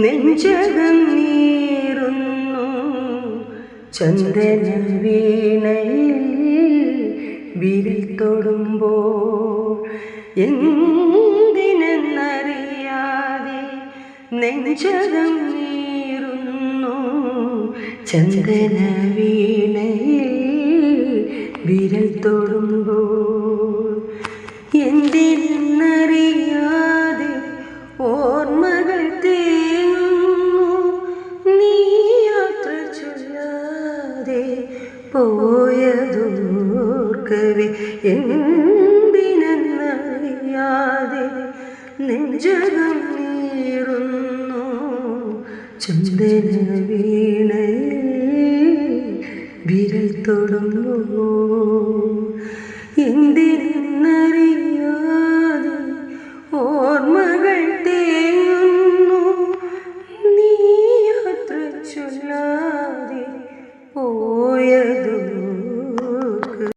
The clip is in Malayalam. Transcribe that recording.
നെഞ്ചകം നീറുന്നു ചന്ദന വീണയിൽ വിരൽ തൊടുമ്പോൾ എന്തിനെന്നറിയാതെ നെഞ്ചകം നീറുന്നു ചന്ദന വീണയിൽ വിരൽ തൊടുമ്പോൾ എന്തിനെന്നറിയാതെ ഓർമ്മകൾ തേങ്ങുന്നു നീ യാത്ര ചൊല്ലാതെ പോയതോർക്കവേ എന്തിനെന്നറിയാതെ നെഞ്ചകം നീറുന്നു ചന്ദന വീണയിൽ വിരൽ തൊടുമ്പോൾ എന്തിനെന്നറിയാതെ ഓർമ്മകൾ തേങ്ങുന്നു നീ യാത്ര ചൊല്ലാതെ പോയത്